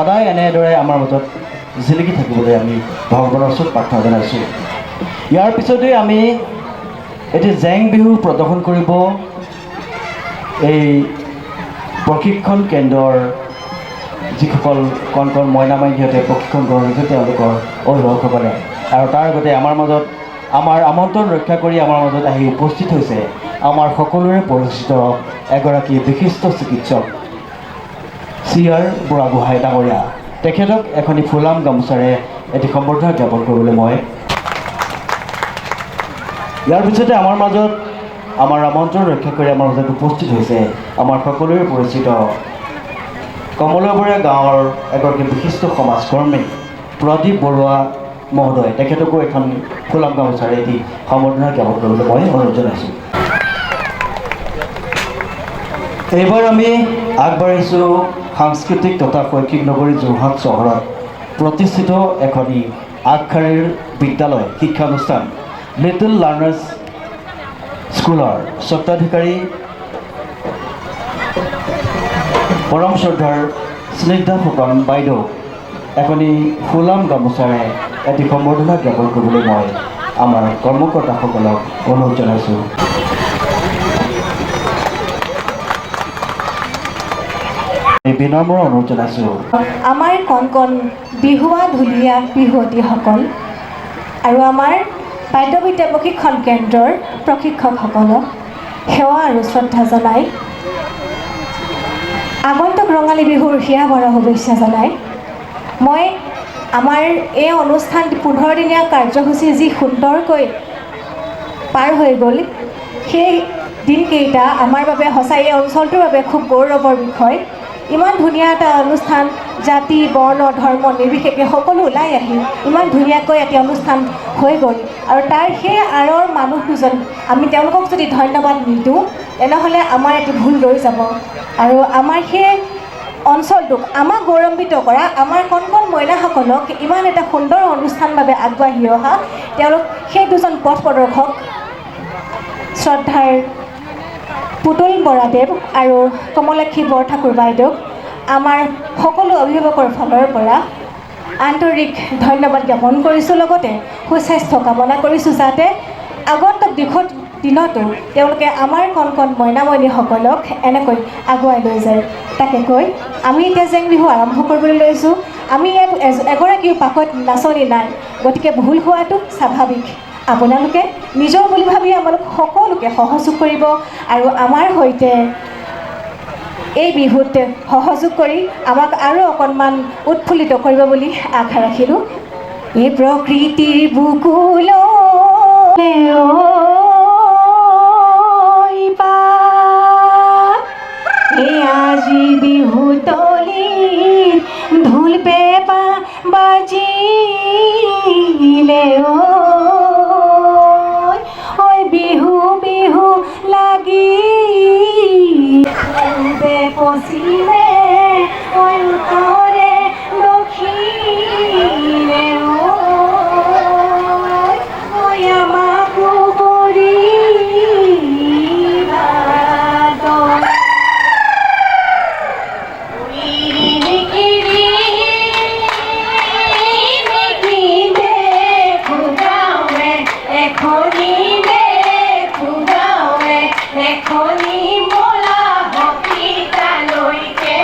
সদায় এনেদৰে আমাৰ মাজত জিলিকি থাকিবলৈ আমি ভগৱানৰ ওচৰত প্ৰাৰ্থনা জনাইছোঁ। ইয়াৰ পিছতেই আমি এটি জেং বিহু প্ৰদৰ্শন কৰিব এই প্ৰশিক্ষণ কেন্দ্ৰৰ যিসকল কণ কণ মইনা মাইকীহঁতে প্ৰশিক্ষণ গ্ৰহণ কৰিছে তেওঁলোকৰ অভিভাৱকসকলে। আৰু তাৰ আগতে আমাৰ মাজত আমাৰ আমন্ত্ৰণ ৰক্ষা কৰি আমাৰ মাজত আহি উপস্থিত হৈছে আমাৰ সকলোৰে পৰিচিত এগৰাকী বিশিষ্ট চিকিৎসক CR বুঢ়াগোহাঁই ডাঙৰীয়া। তেখেতক এখনি ফুলাম গামোচাৰে এটি সম্বৰ্ধনা জ্ঞাপন কৰিবলৈ মই। ইয়াৰ পিছতে আমাৰ মাজত আমাৰ আমন্ত্ৰণ ৰক্ষা কৰি আমাৰ মাজত উপস্থিত হৈছে আমাৰ সকলোৰে পৰিচিত কমলাবৰীয়া গাঁৱৰ এগৰাকী বিশিষ্ট সমাজকৰ্মী প্ৰদীপ বৰুৱা মহোদয়। তেখেতকো এখন ফুলাম গামোচাৰে এটি সম্বৰ্ধনা জ্ঞাপন কৰিবলৈ মই অনুৰোধ জনাইছোঁ। এইবাৰ আমি আগবাঢ়িছোঁ সাংস্কৃতিক তথা শৈক্ষিক নগৰী যোৰহাট চহৰত প্ৰতিষ্ঠিত এখনি আগশাৰীৰ বিদ্যালয় শিক্ষানুষ্ঠান লিটল লাৰ্ণাৰ্ছ স্কুলৰ স্বত্বাধিকাৰী পৰম শ্ৰদ্ধাৰ স্নিগ্ধা ফুকন বাইদেউ এখনি ফুলাম গামোচাৰে এটি সম্বৰ্ধনা জ্ঞাপন কৰিবলৈ মই আমাৰ কৰ্মকৰ্তাসকলক অনুৰোধ জনাইছোঁ। বিনম্ৰ অনুৰোধ জনাইছোঁ। আমাৰ কণ কণ বিহুৱা ঢুলীয়া বিহুৱতীসকল আৰু আমাৰ বাদ্যবিদ্যা প্ৰশিক্ষণ কেন্দ্ৰৰ প্ৰশিক্ষকসকলক সেৱা আৰু শ্ৰদ্ধা জনাই আগন্তুক ৰঙালী বিহুৰ হিয়া ভৰা শুভেচ্ছা জনাই মই আমাৰ এই অনুষ্ঠান 15 দিনীয়া কাৰ্যসূচী যি সুন্দৰকৈ পাৰ হৈ গ'ল সেই দিনকেইটা আমাৰ বাবে সঁচাই এই অঞ্চলটোৰ বাবে খুব গৌৰৱৰ বিষয়। ইমান ধুনীয়া এটা অনুষ্ঠান জাতি বৰ্ণ ধৰ্ম নিৰ্বিশেষে সকলো ওলাই আহি ইমান ধুনীয়াকৈ এটি অনুষ্ঠান হৈ গ'ল আৰু তাৰ সেই আঁৰৰ মানুহ দুজন আমি তেওঁলোকক যদি ধন্যবাদ নিদিওঁ তেনেহ'লে আমাৰ এটি ভুল ৰৈ যাব। আৰু আমাৰ সেই অঞ্চলটোক আমাক গৌৰৱান্বিত কৰা আমাৰ কণ কণ মহিলাসকলক ইমান এটা সুন্দৰ অনুষ্ঠান বাবে আগবাঢ়ি অহা তেওঁলোক সেই দুজন পথ প্ৰদৰ্শক শ্ৰদ্ধাৰ পুতুল বৰাদেৱ আৰু কমলাক্ষী বৰঠাকুৰ বাইদেউক আমাৰ সকলো অভিভাৱকৰ ফালৰ পৰা আন্তৰিক ধন্যবাদ জ্ঞাপন কৰিছোঁ। লগতে সুস্বাস্থ্য কামনা কৰিছোঁ যাতে আগন্তুক দিনতো তেওঁলোকে আমাৰ কণ কণ মইনা মইনীসকলক এনেকৈ আগুৱাই লৈ যায়। তাকে কৈ আমি এতিয়া জেং বিহু আৰম্ভ কৰিবলৈ লৈছোঁ। আমি ইয়াত এগৰাকীও পাকত নাচনি নাই, গতিকে ভুল হোৱাটো স্বাভাৱিক। আপোনালোকে নিজৰ বুলি ভাবি আমালোক সকলোকে সহযোগ কৰিব আৰু আমাৰ সৈতে এই বিহুত সহযোগ কৰি আমাক আৰু অকণমান উৎফুল্লিত কৰিব বুলি আশা ৰাখিলোঁ। এই প্ৰকৃতিৰ বুকুলৈ আজি বিহু তলিৰ ঢোল পেঁপা বাজিলে বিহু বিহু লাগি পচিলে উত্তৰে দক্ষিণে আমাকো কৰি এখনি মোলা হকিতা লৈকে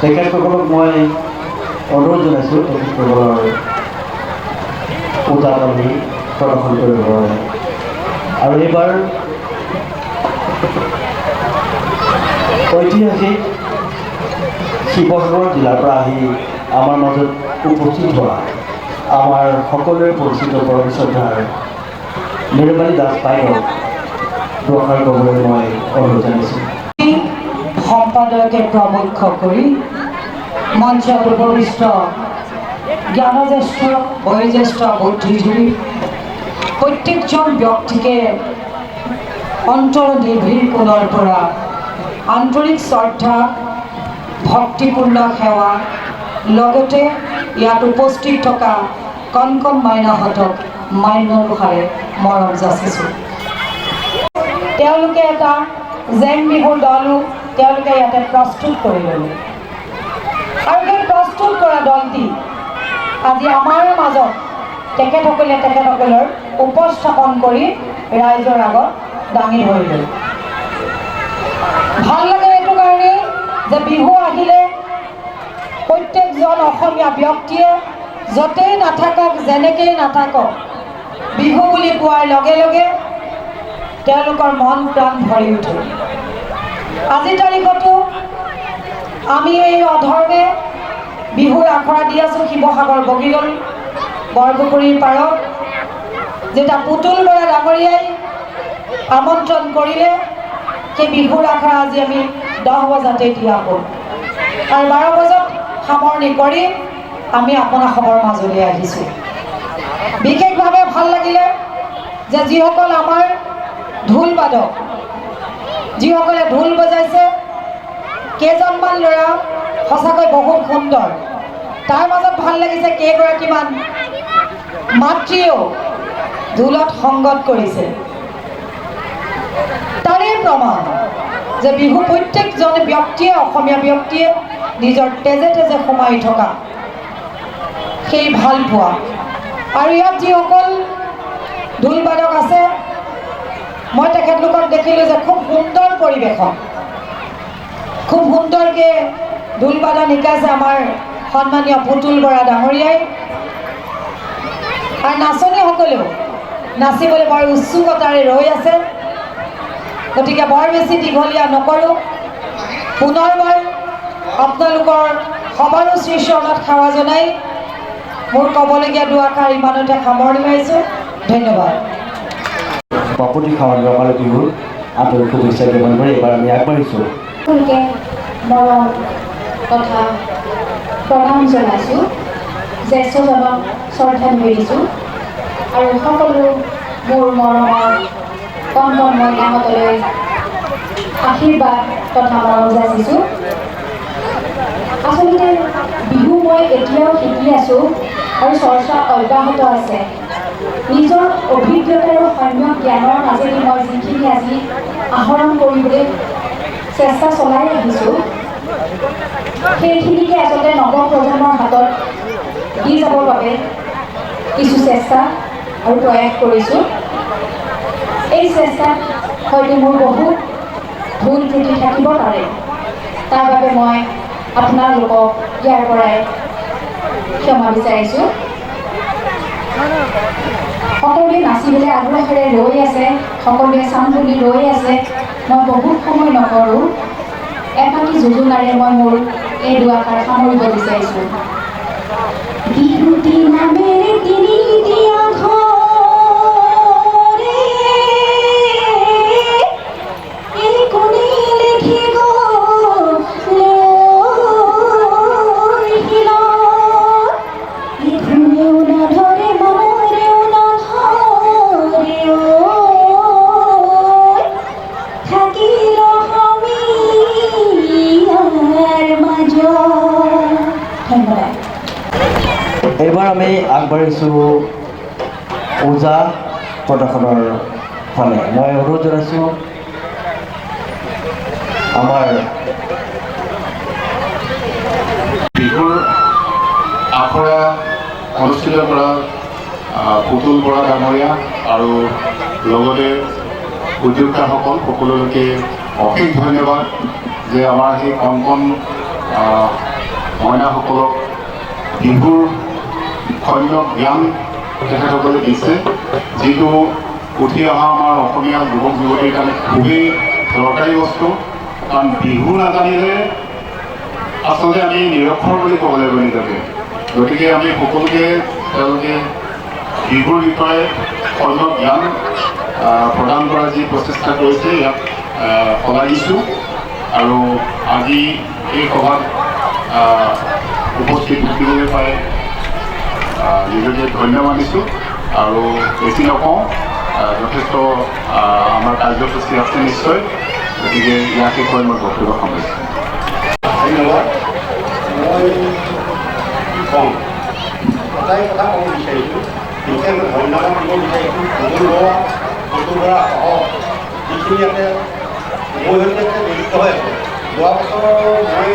তেখেতসকলক মই অনুৰোধ জনাইছোঁ তেখেতসকলৰ উদাহৰণি প্ৰদৰ্শন কৰিবৰ বাবে। আৰু এইবাৰ ঐতিহাসিক শিৱসাগৰ জিলাৰ পৰা আহি আমাৰ মাজত উপস্থিত হোৱা আমাৰ সকলোৰে পৰিচিত পৰম শ্ৰদ্ধাৰ নিৰ্মালী দাস বাইদেউ দুআষাৰ ক'বলৈ মই অনুৰোধ জনাইছোঁ। সম্পাদকে প্ৰমুখ কৰি মঞ্চত উপবিষ্ট জ্ঞানজ্যেষ্ঠ বয়োজ্যেষ্ঠ বুদ্ধিজীৱী প্ৰত্যেকজন ব্যক্তিকে অন্তৰ নিৰ্ভীৰ কোণৰ পৰা আন্তৰিক শ্ৰদ্ধা ভক্তিপূৰ্ণ সেৱা লগতে ইয়াত উপস্থিত থকা কণ কণ মাইনাহঁতক মান্যৰূপেৰে মৰম যাচিছোঁ। তেওঁলোকে এটা জেং বিহুৰ দলো তেওঁলোকে ইয়াতে প্ৰস্তুত কৰি ল'লে আৰু সেই প্ৰস্তুত কৰা দলটি আজি আমাৰ মাজত তেখেতসকলে তেখেতসকলৰ উপস্থাপন কৰি ৰাইজৰ আগত দাঙি ধৰিলে। ভাল লাগে এইটো কাৰণেই যে বিহু আহিলে প্ৰত্যেকজন অসমীয়া ব্যক্তিয়ে য'তেই নাথাকক যেনেকেই নাথাকক বিহু বুলি কোৱাৰ লগে লগে তেওঁলোকৰ মন প্ৰাণ ভৰি উঠে। আজিৰ তাৰিখতো আমি এই অধৰ্মে বিহুৰ আখৰা দি আছোঁ শিৱসাগৰ বগীদল বৰপুখুৰীৰ পাৰত, যেতিয়া পুতুল বৰা ডাঙৰীয়াই আমন্ত্ৰণ কৰিলে সেই বিহুৰ আখৰা আজি আমি 10 বজাতে দিয়া হ'ল আৰু 12 বজাত সামৰণি কৰি আমি আপোনাসৱৰ মাজলৈ আহিছোঁ। বিশেষভাৱে ভাল লাগিলে যে যিসকল আমাৰ ঢোল বাদক, যিসকলে ঢোল বজাইছে কেইজনমান ল'ৰা সঁচাকৈ বহুত সুন্দৰ। তাৰ মাজত ভাল লাগিছে কেইগৰাকীমান মাতৃয়েও ঢোলত সংগত কৰিছে। তাৰেই প্ৰমাণ যে বিহু প্ৰত্যেকজন ব্যক্তিয়ে অসমীয়া ব্যক্তিয়ে নিজৰ তেজে তেজে সোমাই থকা সেই ভাল পোৱা আৰু ইয়াত যিসকল ঢোল বাদক আছে মই তেখেতলোকক দেখিলোঁ যে খুব সুন্দৰ পৰিৱেশন খুব সুন্দৰকৈ ঢোল বাদন শিকাইছে আমাৰ সন্মানীয় পুতুল বৰা ডাঙৰীয়াই আৰু নাচনীসকলেও নাচিবলৈ বৰ উৎসুকতাৰে ৰৈ আছে গতিকে বৰ বেছি দীঘলীয়া নকৰোঁ পুনৰবাৰ আপোনালোকৰ সবাৰো শ্ৰীচৰণত সেৱা জনাই মোৰ ক'বলগীয়া দুআষাৰ ইমানতে সামৰণি মাৰিছোঁ ধন্যবাদ বাপুতি খাৱান ৰঙালী বিহুৰ আন্তৰিক শুভেচ্ছা জ্ঞাপন কৰি এইবাৰ আমি আগবাঢ়িছোঁ সকলোকে মৰম তথা প্ৰণাম জনাইছোঁ জ্যেষ্ঠজনক শ্ৰদ্ধা নিবেদিছোঁ আৰু সকলো মোৰ মৰমৰ কণ কণ মই গাঁৱতলৈ আশীৰ্বাদ তথা মৰম যাচিছোঁ আচলতে বিহু মই এতিয়াও শিকি আছোঁ আৰু চৰ্চা অব্যাহত আছে নিজৰ অভিজ্ঞতা আৰু সম্যক জ্ঞানৰ মাজেদি মই যিখিনি আজি আহৰণ কৰিবলৈ চেষ্টা চলাই আহিছোঁ সেইখিনিকে আচলতে নৱপ্ৰজন্মৰ হাতত দি যাবৰ বাবে কিছু চেষ্টা আৰু প্ৰয়াস কৰিছোঁ এই চেষ্টাত হয়তো মোৰ বহুত ভুল ত্ৰুটি থাকিব পাৰে তাৰ বাবে মই আপোনালোকক ইয়াৰ পৰাই ক্ষমা বিচাৰিছোঁ সকলোৱে নাচিবলৈ আগ্ৰহেৰে ৰৈ আছে সকলোৱে চাম বুলি ৰৈ আছে মই বহুত সময় নকৰোঁ এফাকি যোজনাৰে মই মোৰ এই দুআষাৰ সামৰিব বিচাৰিছোঁ বিহুতি নামেৰে তিনিটিয়া ঘৰে এই কোনে লিখি এইবাৰ আমি আগবাঢ়িছোঁ ওজা প্ৰদৰ্শনৰ ফালে মই অনুৰোধ জনাইছোঁ আমাৰ বিহুৰ আখৰা অনুষ্ঠিত কৰা পুতুল বৰা ডাঙৰীয়া আৰু লগতে উদ্যোক্তাসকল সকলোকে অশেষ ধন্যবাদ যে আমাৰ সেই কণ কণ মইনাসকলক বিহুৰ সম্যক জ্ঞান তেখেতসকলে দিছে যিটো উঠি অহা আমাৰ অসমীয়া যুৱক যুৱতীৰ কাৰণে খুবেই দৰকাৰী বস্তু কাৰণ বিহু নাজানিলে আচলতে আমি নিৰক্ষৰ বুলি ক'ব লাগিব নিজকে গতিকে আমি সকলোকে তেওঁলোকে বিহুৰ বিষয়ে সম্যক জ্ঞান প্ৰদান কৰাৰ যি প্ৰচেষ্টা কৰিছে ইয়াক শলাগিছোঁ আৰু আজি এই সভাত উপস্থিত থাকিবলৈ পাই নিজকে ধন্য মানিছোঁ আৰু বেছি নকওঁ যথেষ্ট আমাৰ কাৰ্যসূচী আছে নিশ্চয় গতিকে ইয়াকে কৈ মই বক্তব্য সামৰিছোঁ ধন্যবাদ মই কি ক'ম এটাই কথা ক'ব বিচাৰিছোঁ বিশেষ ধন্যবাদ দিব বিচাৰিছোঁ পুতুল বৰা সহ যিখিনি ইয়াতে মোৰ সৈতে জড়িত হৈ আছে যোৱা বছৰ মই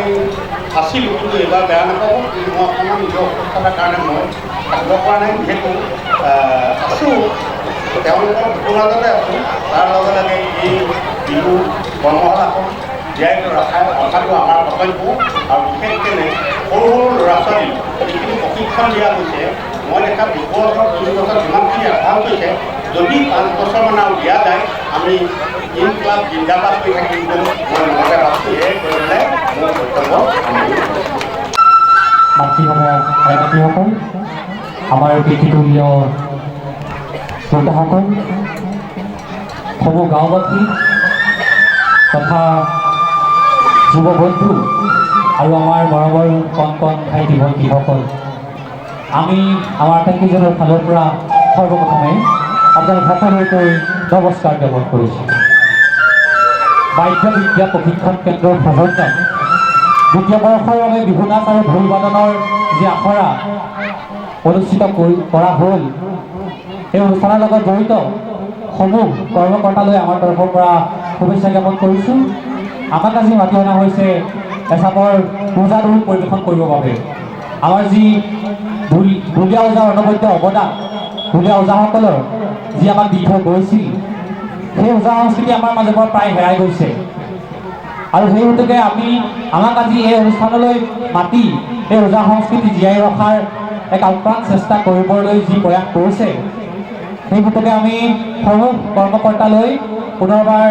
আছিলোঁ কিন্তু এইবাৰ বেয়া নাপাব কিন্তু মই অকণমান নিজৰ অসুস্থতাৰ কাৰণে মই থাকিব পৰা নাই যিহেতু আছোঁ তেওঁলোকৰ ঘটনাতে আছোঁ তাৰ লগে লগে এই বিহু কৰ্মশালাখন জীয়াই ৰখাৰ কথাটো আমাৰ কৰ্তব্য আৰু বিশেষকৈ সৰু সৰু ল'ৰা ছোৱালী যিখিনি প্ৰশিক্ষণ দিয়া হৈছে মই দেখা 2 বছৰ 3 বছৰ যিমানখিনি এডভান্স হৈছে যদি 5 বছৰমান আৰু দিয়া যায় আমি ইন ক্লাব জিন্দাবাদ কৰি থাকিম বুলি মই লগতে ভাবিছোঁ এই কৰি পেলাই মোৰ বক্তব্য মাতৃসকল আমাৰ পিতৃতুল্য শ্ৰোতাসকল সমূহ গাঁওবাসী তথা যুৱবন্ধু আৰু আমাৰ মৰমৰ কণ কণ ভাইটি ভণ্টিসকল আমি আমাৰ আটাইকেইজনৰ ফালৰ পৰা সৰ্বপ্ৰথমে আপোনাক সকলোকৈ নমস্কাৰ জ্ঞাপন কৰিছোঁ বাদ্য বিদ্যা প্ৰশিক্ষণ কেন্দ্ৰৰ সৌজন্যত 2য় বৰ্ষৰ বাবে বিহু নাচ আৰু ঢোল বাদনৰ যি আখৰা অনুষ্ঠিত কৰা হ'ল এই অনুষ্ঠানৰ লগত জড়িত সমূহ কৰ্মকৰ্তালৈ আমাৰ তৰফৰ পৰা শুভেচ্ছা জ্ঞাপন কৰিছোঁ আমাক আজি মাতি অনা হৈছে এচামৰ পূজা দৌল পৰিৱেশন কৰিবৰ বাবে। আমাৰ যি ঢুলীয়া ওজাৰ অনবদ্য অৱদান, ঢুলীয়া ওজাসকলৰ যি আমাক দি থৈ গৈছিল, সেই ওজা সংস্কৃতি আমাৰ মাজৰ পৰা প্ৰায় হেৰাই গৈছে। আৰু সেই হেতুকে আমাক আজি এই অনুষ্ঠানলৈ মাতি এই ওজা সংস্কৃতি জীয়াই ৰখাৰ এক আপ্ৰাণ চেষ্টা কৰিবলৈ যি প্ৰয়াস কৰিছে, সেই হেতুকে আমি সমূহ কৰ্মকৰ্তালৈ পুনৰবাৰ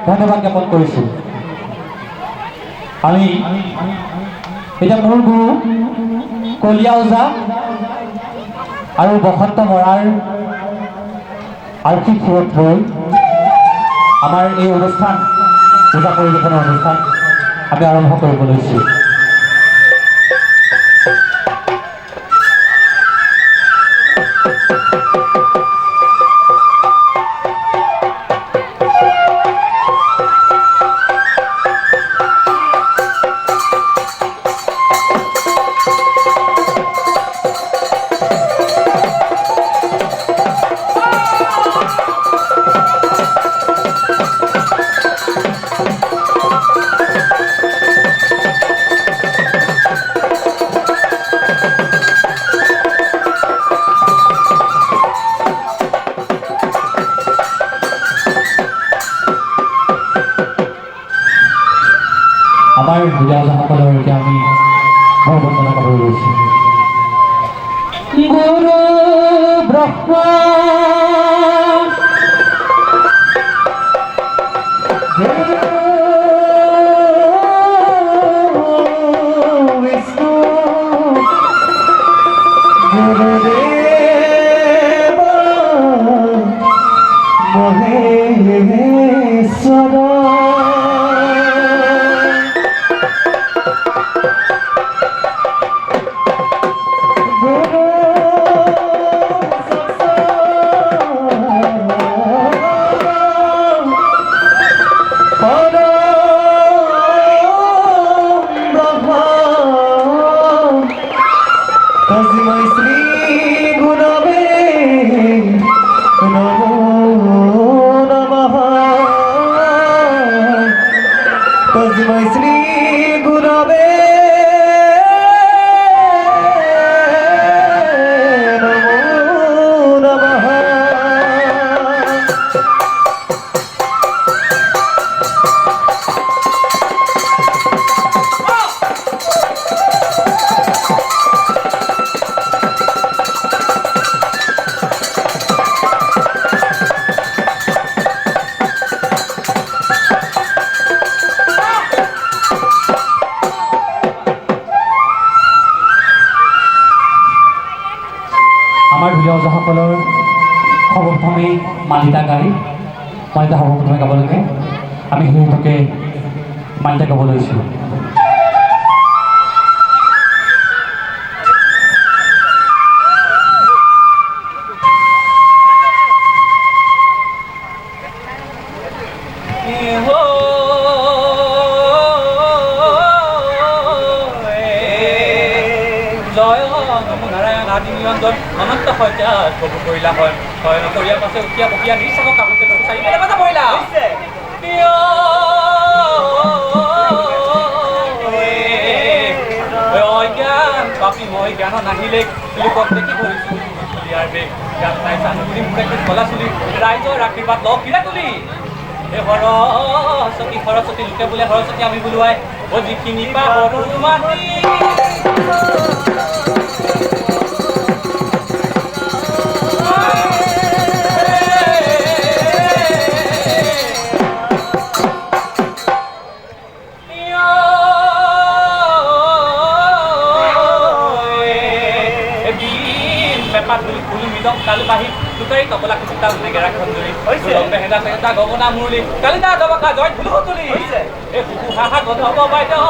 ধন্যবাদ জ্ঞাপন কৰিছোঁ। আমি এতিয়া মোৰ গুৰু কলীয়া ওজা আৰু বসন্ত বৰাৰ আৰ্থিক সুৰত লৈ আমাৰ এই অনুষ্ঠান, পূজা পৰিৱেশনৰ অনুষ্ঠান আমি আৰম্ভ কৰিব লৈছোঁ। আমাৰ ঢুলীয়া ওজাসকলৰ এতিয়া আমি বন্দনা গাবলৈ লৈছোঁ। গুৰু ব্ৰহ্মা বিষ্ণু গুৰুদেৱ মহেশ্বৰ শ্ৰী গুৰবে নমো নমঃ। আমাৰ ঢুলীয়া ওজাসকলৰ সৰ্বপ্ৰথমে মালিতা গাই, মালিতা সৰ্বপ্ৰথমে গাব লাগে। আমি সেই হেতুকে মালিতা গাব লৈছোঁ। জয় নমো নাৰায়ণ আদি নিৰঞ্জন অনন্ত সত্য প্ৰভু কৰিলা হয় হয় নকৰিয়া পাছে উঠিয়া বকিয়া নিচাক কাপোৰ চাৰি পেলে কথা পৰিলা অজ্ঞান পাপী মই জ্ঞান নাহিলে লোকক দেখি কৰিছোঁ চুলিয়াৰ বেগ জ্ঞান নাই চানুগুৰি মূৰে কলা চুলি ৰাইজৰ আশীৰ্বাদ লওক কিৰা তুলি হে সৰস্বতী লোকে বোলে সৰস্বতী আমি বোলোৱাই অ যিখিনি পাহৰো মাটি কালি বাহি দুটাই তবলা কুচিতা নেগেৰা খন্দুৰি বেহেদা চেহেদা গগনা মুৰলি কালি দা দবাকা জয় ধুলু তুলি এ কুকু হাহা গধব বাইদেউ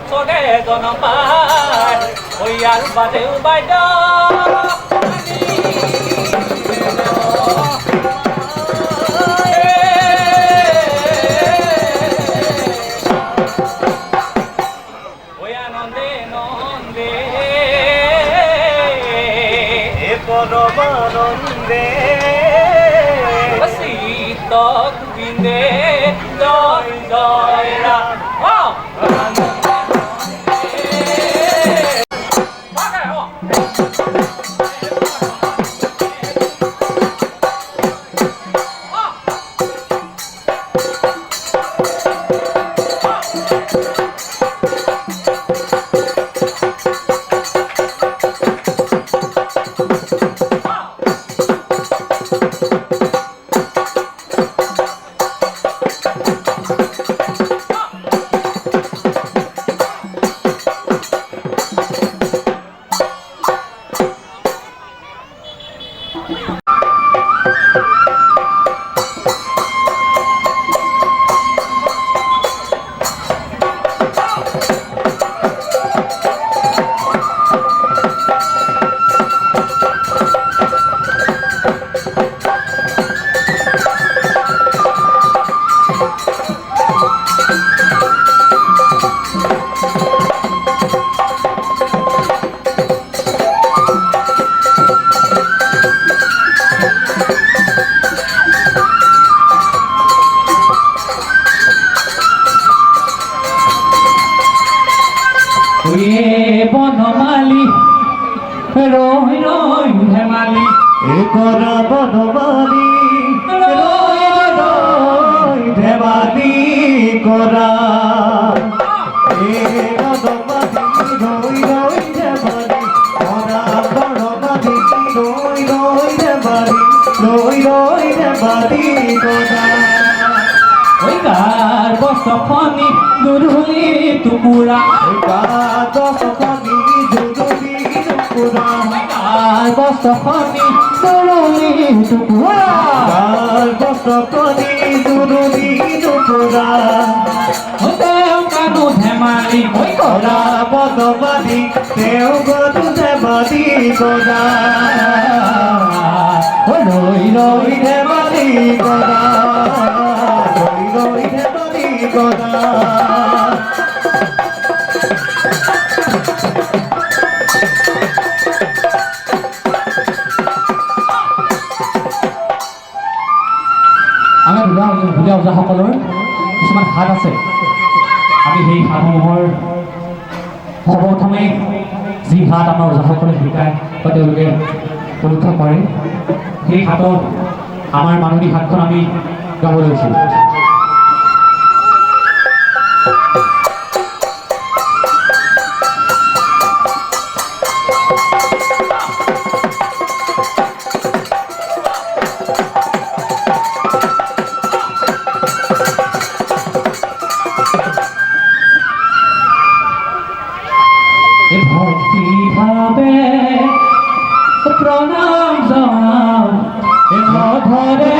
চগে জন পায় ঐ আৰু বাজেও বাইদেউ পৰমানন্দে শীত গোবিন্দে জয় জয় ৰাম বনমালী ৰৈ ৰৈ ধেমালি কৰা বনমালী ৰৈ ৰৈ ধেমালি কৰা বনমালী ৰৈ ৰৈ ধেমালি কৰা বনমালী ৰৈ ৰৈ ধেমালি ৰৈ ৰৈ ধেমালি কৰা ঐ গাৰ বছখনি গধূলি টুকুৰা গছখনি জুৰুলি টুকুৰা বছখনি গধূলি টুকুৰা গছখনি জুৰুলি টুকুৰা তেওঁ কানো ধেমালি ঐ কৰা বনমালী তেওঁ গধু ধেমালি কৰা ৰৈ ৰৈ ধেমালি কৰা ৰৈ ৰৈ ধেমালি কৰা আমাৰ ভুলীয়া ওজাসকলৰ কিছুমান হাত আছে আমি সেই হাতসমূহৰ সৰ্বপ্ৰথমে যি হাত আমাৰ ওজাসকলে শিকায় বা তেওঁলোকে পৰীক্ষা কৰে সেই হাতত আমাৰ মাননী হাতখন আমি গাব লৈছোঁ ভক্তি ভাবে প্ৰণাম জনাও নধৰে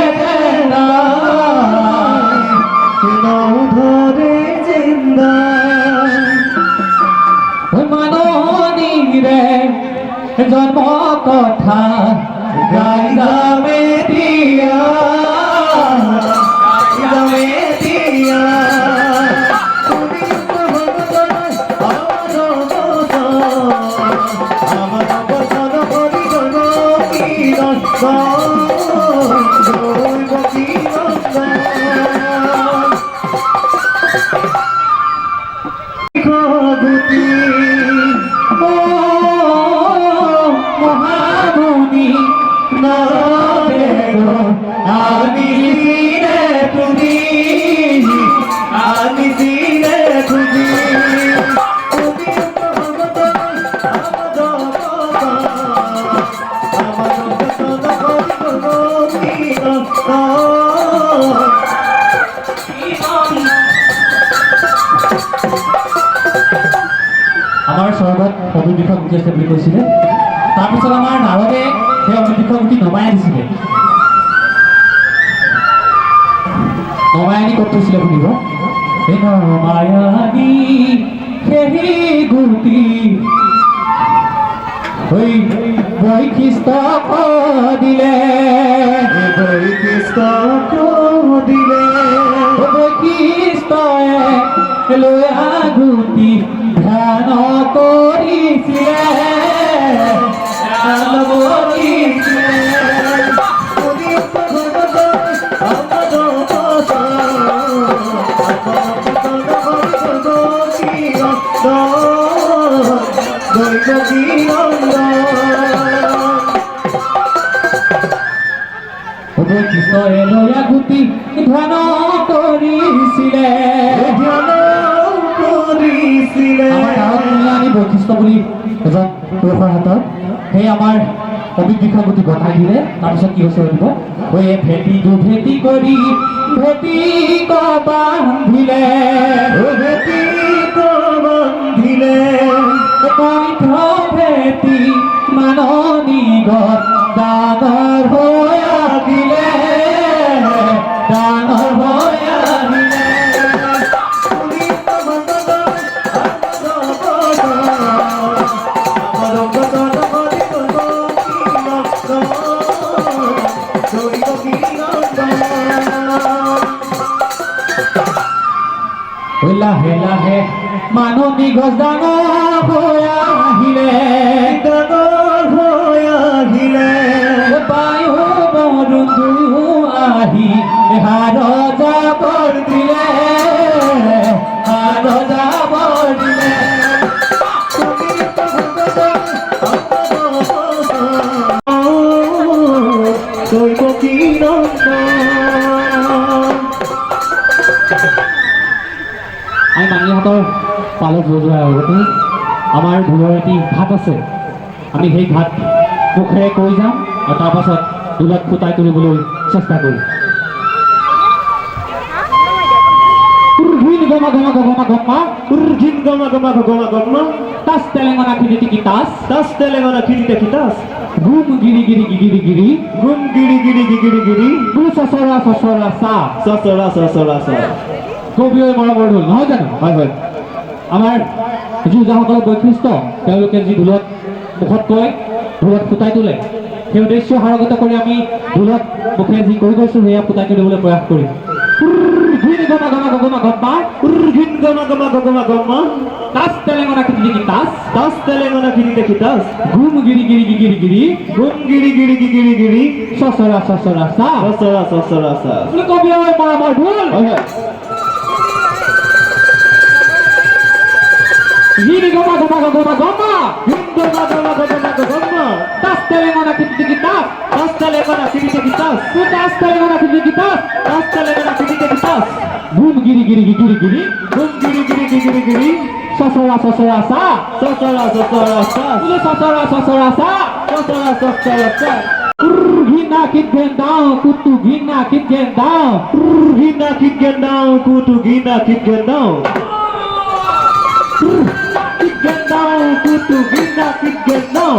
নধৰে জিন্দা মাননীৰে জন্ম কথা গাই যামে দিয়া যামে দিয়া মহাগুণী আমাৰ স্বৰ্গত অভিদিশক গুটি আছে বুলি কৈছিলে তাৰপিছত আমাৰ নাৰদে সেই অভিদিশক গুটি নমাই আনিছিলে নমাই আনি ক'ত থৈছিলে শুনিব নমায়ানি সেই গুটি বৈশিষ্ট্য দিলে বৈশিষ্ট্যই লৈ আগুতি ধ্যান কৰিছিলে দৈব কি কৃষ্ণয়ে লয়া গুটি ধ্যান কৰিছিলে আমি বৈশিষ্ট্য বুলি এজন পুৰুষৰ হাতত সেই আমাৰ অভিজ্ঞতা গুটি গতাই দিলে তাৰপিছত কি হৈছে শুনিব ঐ ভেটি দুভেটি কৰি ভেটি বান্ধিলে কণ্ঠ ভেটি মাননি গত ডাঙৰ হৈ আহিলে ডাঙৰ হৈ আহিলে লাহে লাহে মাননি গছ ডাঙৰ হৈ আহিলে বায়ু বন্ধু আহি হাৰ যাবৰ দিলে হাৰ যাবৰ দিলে দৈব কি আমি মানিহঁতৰ পালত যোৱাৰ আগতে আমাৰ ঢোলৰ এটি ঘাট আছে আমি সেই ঘাট মুখেৰে কৈ যাম আৰু তাৰপাছত ঢোলত ফুটাই তুলিবলৈ চেষ্টা কৰিম গমা গমা গমা গমা Urgin gama gama tas telengana kini kitas tas telengana kini kitas gum giri giri giri giri gum giri bu sasara sasara sa কবিয়ে মৰমৰ ঢোল নহয় জানো হয় হয় আমাৰ যুঁজাসকলৰ বৈশিষ্ট্য তেওঁলোকে যি ঢোলত মুখত কৈ ঢোলত ফুটাই তোলে সেই উদ্দেশ্য সাৰগত কৰি আমি ঢোলত মুখে যি কৈ গৈছোঁ সেয়া ফুটাই তুলিবলৈ প্ৰয়াস কৰিম tas telengana kini kitas gum giri giri sasara sa কবিয়ে মৰমৰ ঢোল Gini goma tas telengana kini kitas tas telengana kini kitas tas telengana kini kitas tas telengana kini kitas gum giri gum giri sasara sa sasara sa Gina kit gendang kutu gina kit gendang Gina kit gendang kutu gina kit gendang kutu gina kit gendang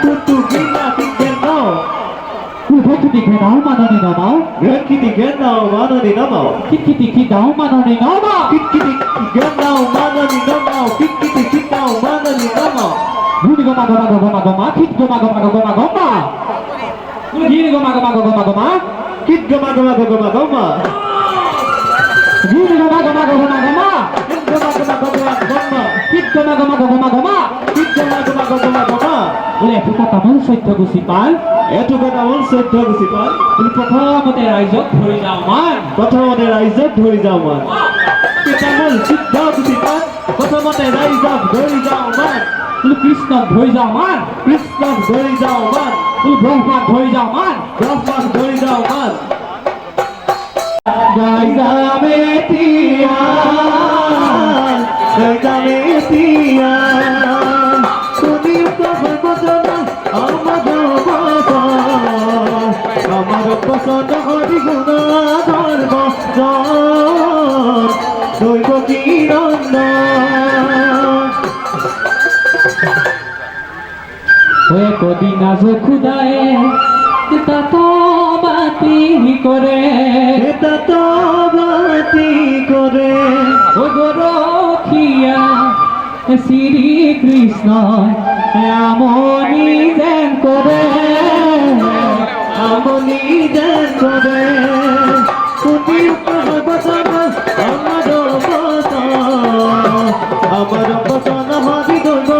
kutu gina kit gendang Kiti gendang mana ni nama Kiti gendang mana ni nama Kiti gendang mana ni nama Kiti gendang mana ni nama Kiti gendang mana ni nama Gini goma kit goma Gini goma kit goma Gini goma kit goma Boleh kita tamun সৈধ্য গুচি পাল এটো কথা হ'ল 14 গুচি পাল প্ৰথমতে ৰাইজক ধৰি যাওঁ মান প্ৰথমতে ৰাইজক ধৰি যাওঁ মান কেতামল 14 গুচি পাল প্ৰথমতে ৰাইজক ধৰি যাওঁ মান কৃষ্ণক ধৰি যাওঁ মান কৃষ্ণক ধৰি যাওঁ মান ব্ৰহ্মাক ধৰি যাওঁ মান ব্ৰহ্মাক ধৰি যাওঁ মান গাই যামে তিয়া আমার পছন্দ হরি গুণা ধর্ম দৈব কি কদিন আজ খুদায়ে তাত বাতি করে ও গরখিয়া শ্রী কৃষ্ণ আমনি যেন করে আমনি যেন করে আমার পছন্দ হরি দৈব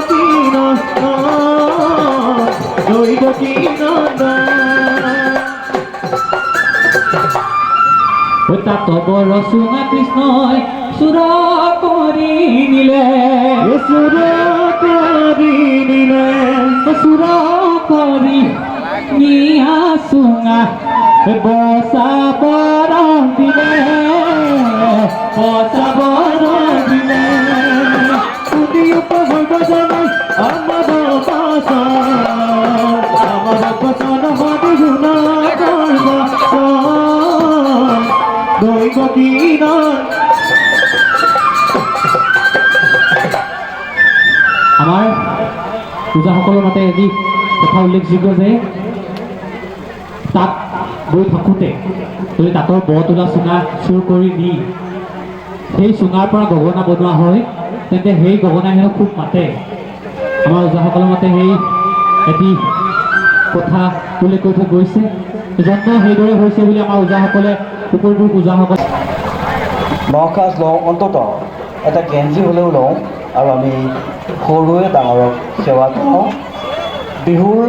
কি দৈব কি তাত বড় সুঙা কৃষ্ণই সুর করি নিলে চুৰ কৰি নিলে চুৰ কৰি নিয়া চুঙা বচাবৰ দিলে দিলে তুমি উপভোগ জানাই আমাৰ পছন্দ মাটি গুণা কৰব দৈব দিন আমাৰ পূজাসকলৰ মতে এটি কথা উল্লেখযোগ্য যে তাত গৈ থাকোঁতে যদি তাঁতৰ ব তোলা চুঙা চুৰ কৰি নি সেই চুঙাৰ পৰা গগনা বনোৱা হয় তেন্তে সেই গগনাই হেনো খুব মাতে আমাৰ ওজাসকলৰ মতে সেই এটি কথা উল্লেখ কৰি থৈ গৈছে জন্ম সেইদৰে হৈছে বুলি আমাৰ ওজাসকলে সকলোবোৰ ওজাসকলে নসাজ লওঁ অন্ততঃ এটা গেঞ্জি হ'লেও লওঁ আৰু আমি সৰুৱে ডাঙৰক সেৱা কৰোঁ বিহুৰ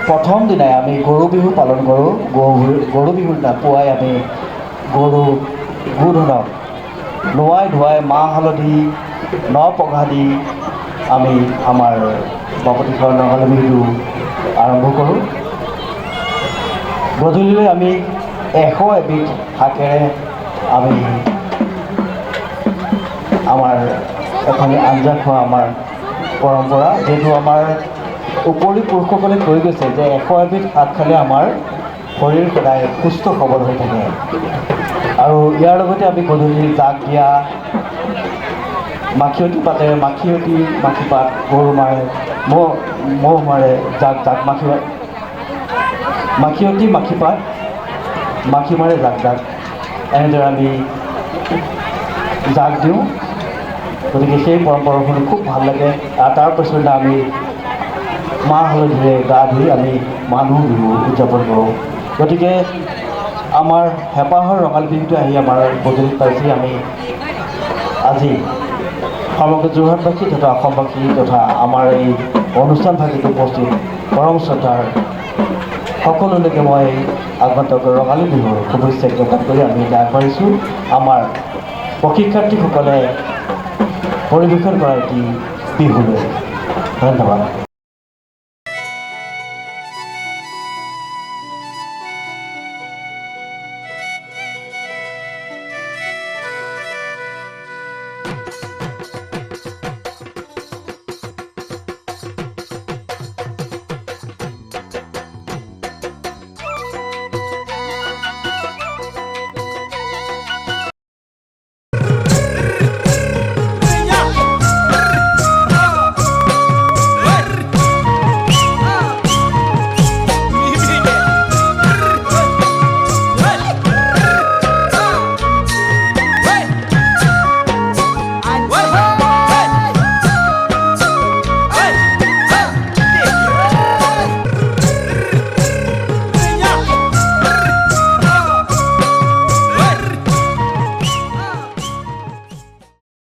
প্ৰথম দিনাই আমি গৰু বিহু পালন কৰোঁ গৰু বিহুৰ দিনা পুৱাই আমি গৰু গোধনক নোৱাই ধুৱাই মাহ হালধি ন পঘা দি আমি আমাৰ বাপতিসাহোন ৰঙালী বিহুটো আৰম্ভ কৰোঁ গধূলিলৈ আমি 100 এবিধ শাকেৰে আমি আমাৰ এখন আঞ্জা খোৱা আমাৰ পৰম্পৰা যিহেতু আমাৰ উপৰি পুৰুষসকলে কৈ গৈছে যে 100 এবিধ শাক খালে আমাৰ শৰীৰ সদায় সুস্থ সবল হৈ থাকে আৰু ইয়াৰ লগতে আমি গধূলি জাক দিয়া মাখিয়তী পাতেৰে মাখি পাত গৰু মাৰে মহ মাৰে জাক মাখিয়তী মাখি পাত মাখি মাৰে জাক এনেদৰে আমি জাক দিওঁ গতিকে সেই পৰম্পৰাখিনি খুব ভাল লাগে আৰু তাৰ পাছত আমি মাহ হালধিৰে গা ধুই আমি মানুহ বিহু উদযাপন কৰোঁ গতিকে আমাৰ হেঁপাহৰ ৰঙালী বিহুটো আহি আমাৰ গধূলিত পাইছে আমি আজি সমগ্ৰ যোৰহাটবাসী তথা অসমবাসী তথা আমাৰ এই অনুষ্ঠানভাগিত উপস্থিত পৰম শ্ৰদ্ধাৰ সকলোলৈকে মই আগন্তুক ৰঙালী বিহুৰ শুভেচ্ছা জ্ঞাপন কৰি আমি এতিয়া আগবাঢ়িছোঁ আমাৰ প্ৰশিক্ষাৰ্থীসকলে পৰিৱেশন কৰা এটি বিহুলৈ ধন্যবাদ